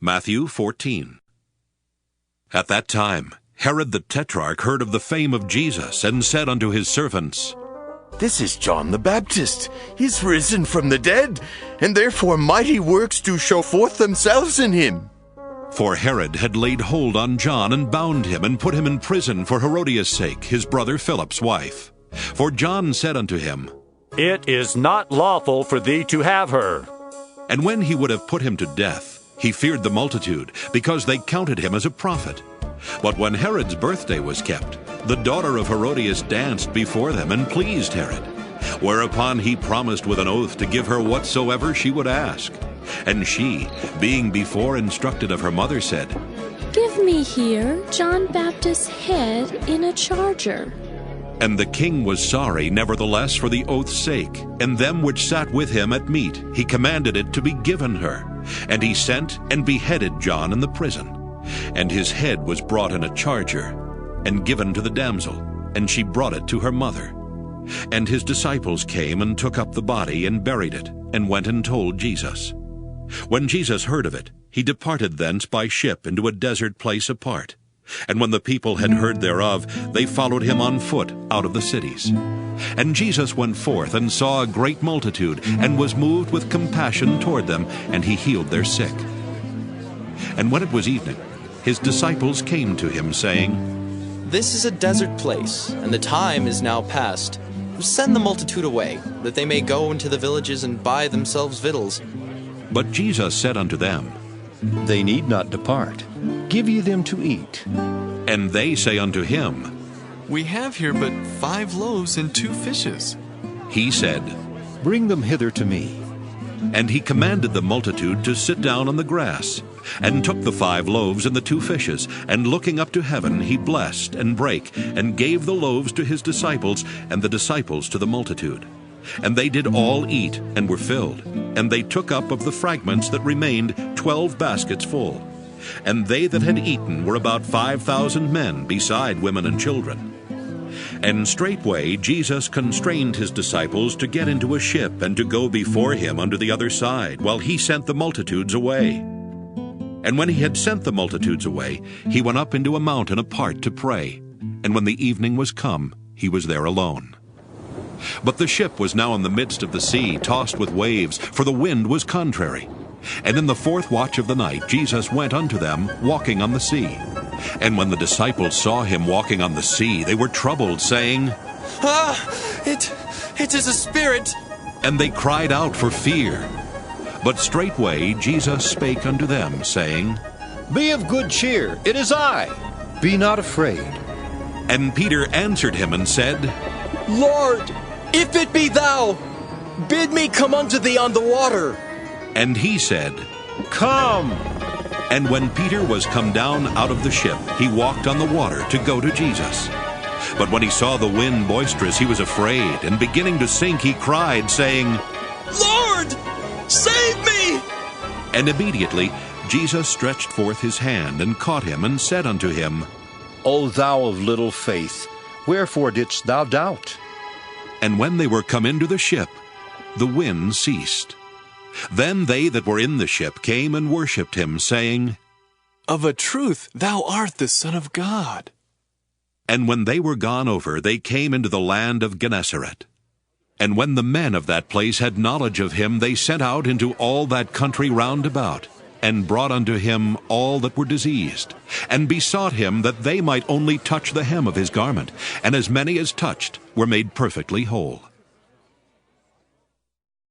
Matthew 14. At that time, Herod the Tetrarch heard of the fame of Jesus, and said unto his servants, This is John the Baptist. He is risen from the dead, and therefore mighty works do show forth themselves in him. For Herod had laid hold on John, and bound him, and put him in prison for Herodias' sake, his brother Philip's wife. For John said unto him, It is not lawful for thee to have her. And when he would have put him to death, he feared the multitude, because they counted him as a prophet. But when Herod's birthday was kept, the daughter of Herodias danced before them, and pleased Herod. Whereupon he promised with an oath to give her whatsoever she would ask. And she, being before instructed of her mother, said, Give me here John Baptist's head in a charger. And the king was sorry, nevertheless, for the oath's sake, and them which sat with him at meat, he commanded it to be given her. And he sent and beheaded John in the prison. And his head was brought in a charger, and given to the damsel, and she brought it to her mother. And his disciples came and took up the body, and buried it, and went and told Jesus. When Jesus heard of it, he departed thence by ship into a desert place apart. And when the people had heard thereof, they followed him on foot out of the cities. And Jesus went forth, and saw a great multitude, and was moved with compassion toward them, and he healed their sick. And when it was evening, his disciples came to him, saying, This is a desert place, and the time is now past. Send the multitude away, that they may go into the villages and buy themselves victuals. But Jesus said unto them, They need not depart. Give ye them to eat. And they say unto him, We have here but 5 loaves and 2 fishes. He said, Bring them hither to me. And he commanded the multitude to sit down on the grass, and took the 5 loaves and the 2 fishes, and looking up to heaven, he blessed, and brake, and gave the loaves to his disciples, and the disciples to the multitude. And they did all eat, and were filled. And they took up of the fragments that remained 12 baskets full. And they that had eaten were about 5,000 men, beside women and children. And straightway Jesus constrained his disciples to get into a ship, and to go before him unto the other side, while he sent the multitudes away. And when he had sent the multitudes away, he went up into a mountain apart to pray. And when the evening was come, he was there alone. But the ship was now in the midst of the sea, tossed with waves, for the wind was contrary. And in the 4th watch of the night Jesus went unto them, walking on the sea. And when the disciples saw him walking on the sea, they were troubled, saying, It is a spirit. And they cried out for fear. But straightway Jesus spake unto them, saying, Be of good cheer, it is I. Be not afraid. And Peter answered him and said, Lord, if it be thou, bid me come unto thee on the water. And he said, Come. And when Peter was come down out of the ship, he walked on the water to go to Jesus. But when he saw the wind boisterous, he was afraid, and beginning to sink, he cried, saying, Lord, save me! And immediately Jesus stretched forth his hand, and caught him, and said unto him, O thou of little faith, wherefore didst thou doubt? And when they were come into the ship, the wind ceased. Then they that were in the ship came and worshipped him, saying, Of a truth, thou art the Son of God. And when they were gone over, they came into the land of Gennesaret. And when the men of that place had knowledge of him, they sent out into all that country round about, and brought unto him all that were diseased, and besought him that they might only touch the hem of his garment, and as many as touched were made perfectly whole.